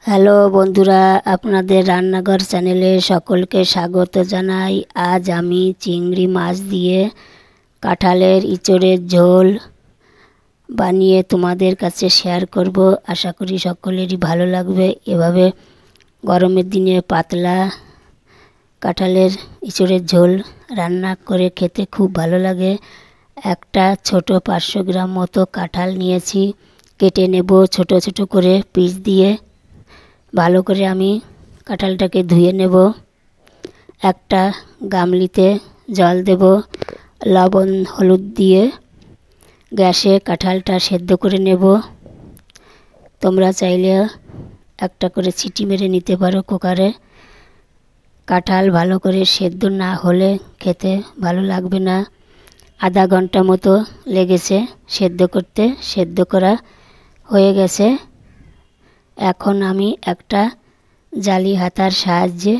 Hello বন্ধুরা, আপনাদের রান্নাঘর চ্যানেলে সকলকে স্বাগত জানাই। আজ আমি চিংড়ি মাছ দিয়ে কাঁঠালের ইঁচড়ের ঝোল বানিয়ে তোমাদের কাছে শেয়ার করব। আশা করি সকলেরই ভালো লাগবে। এভাবে গরমের দিনে পাতলা কাঁঠালের ইঁচড়ের ঝোল রান্না করে খেতে খুব ভালো লাগে। একটা ছোট 500 গ্রাম মতো কাঁঠাল নিয়েছি, কেটে নেব ছোট ছোট করে পিস দিয়ে। ভালো করে আমি কাঁঠালটাকে ধুয়ে নেব। একটা গামলিতে জল দেব, লবণ হলুদ দিয়ে গ্যাসে কাঁঠালটা সেদ্ধ করে নেব। তোমরা চাইলে একটা করে সিটি মেরে নিতে পারো কুকারে। কাঁঠাল ভালো করে সেদ্ধ না হলে খেতে ভালো লাগবে না। আধা ঘন্টা মতো লেগেছে সেদ্ধ করতে। সেদ্ধ করা হয়ে গেছে। এখন আমি একটা জালি হাতার সাহায্যে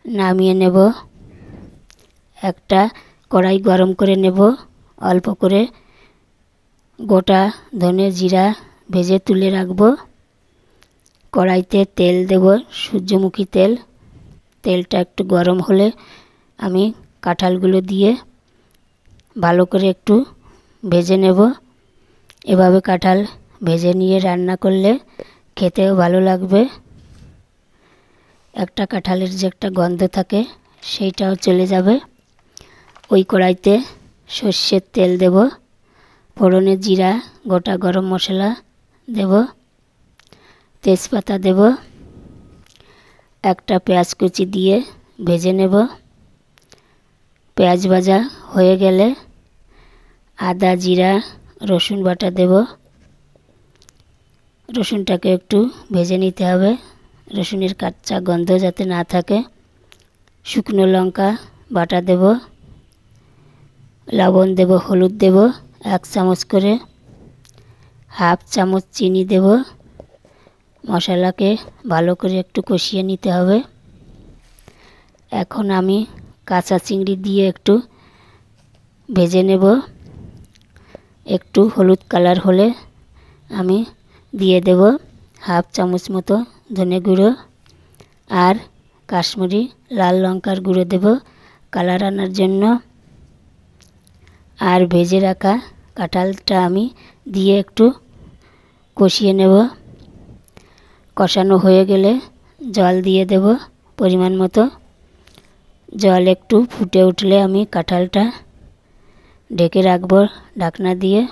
নামিয়ে নেব। একটা কড়াই গরম করে নেব। অল্প করে গোটা ধনে জিরা ভেজে তুলে রাখব। কড়াইতে তেল দেব, সূর্যমুখী তেল। তেলটা একটু গরম হলে আমি কাঁঠালগুলো দিয়ে ভালো করে একটু ভেজে নেব। এভাবে কাঁঠাল ভেজে নিয়ে রান্না করলে খেতেও ভালো লাগবে। একটা কাঁঠালের যে একটা গন্ধ থাকে সেইটাও চলে যাবে। ওই কড়াইতে সর্ষের তেল দেব, ফোড়নে জিরা, গোটা গরম মশলা দেব, তেজপাতা দেব। একটা পেঁয়াজ কুচি দিয়ে ভেজে নেব। পেঁয়াজ ভাজা হয়ে গেলে আদা জিরা রসুন বাটা দেব। রসুনটাকে একটু ভেজে নিতে হবে, রসুনের কাঁচা গন্ধ যাতে না থাকে। শুকনো লঙ্কা বাটা দেব, লবণ দেব, হলুদ দেব 1 চামচ করে, হাফ চামচ চিনি দেব। মশলাকে ভালো করে একটু কষিয়ে নিতে হবে। এখন আমি কাঁচা চিংড়ি দিয়ে একটু ভেজে নেব। একটু হলুদ কালার হলে আমি দিয়ে দেব হাফ চামচ মতো ধনে গুঁড়ো আর কাশ্মীরি লাল লঙ্কার গুঁড়ো দেব কালার আনার জন্য। আর ভেজে রাখা কাঁঠালটা আমি দিয়ে একটু কষিয়ে নেব। কষানো হয়ে গেলে জল দিয়ে দেব পরিমাণ মতো। জল একটু ফুটে উঠলে আমি কাঁঠালটা ঢেকে রাখব ঢাকনা দিয়ে।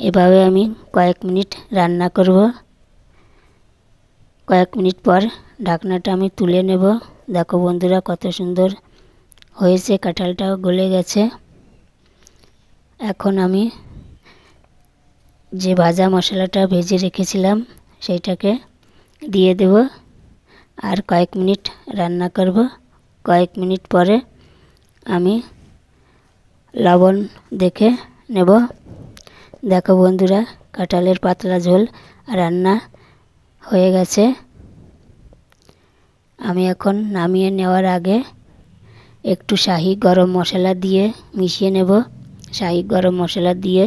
এভাবে আমি কয়েক মিনিট রান্না করব। কয়েক মিনিট পর ঢাকনাটা আমি তুলে নেব। দেখো বন্ধুরা, কত সুন্দর হয়েছে, কাঁঠালটাও গলে গেছে। এখন আমি যে ভাজা মশলাটা ভেজে রেখেছিলাম সেইটাকে দিয়ে দেব আর কয়েক মিনিট রান্না করব। কয়েক মিনিট পরে আমি লবণ দেখে নেব। দেখো বন্ধুরা, কাঁঠালের পাতলা ঝোল রান্না হয়ে গেছে। আমি এখন নামিয়ে নেওয়ার আগে একটু শাহি গরম মশলা দিয়ে মিশিয়ে নেব। শাহি গরম মশলা দিয়ে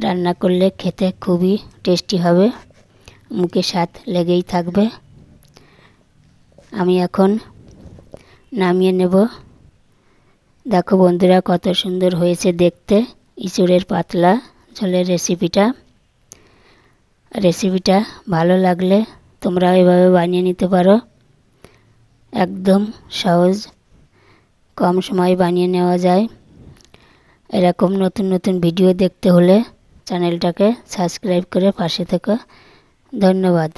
রান্না করলে খেতে খুবই টেস্টি হবে, মুখে স্বাদ লেগেই থাকবে। আমি এখন নামিয়ে নেব। দেখো বন্ধুরা, কত সুন্দর হয়েছে দেখতে ইঁচড়ের পাতলা ঝোলের রেসিপিটা ভালো লাগলে তোমরা এভাবে বানিয়ে নিতে পারো। একদম সহজ, কম সময় বানিয়ে নেওয়া যায়। এরকম নতুন নতুন ভিডিও দেখতে হলে চ্যানেলটাকে সাবস্ক্রাইব করে পাশে থেকো। ধন্যবাদ।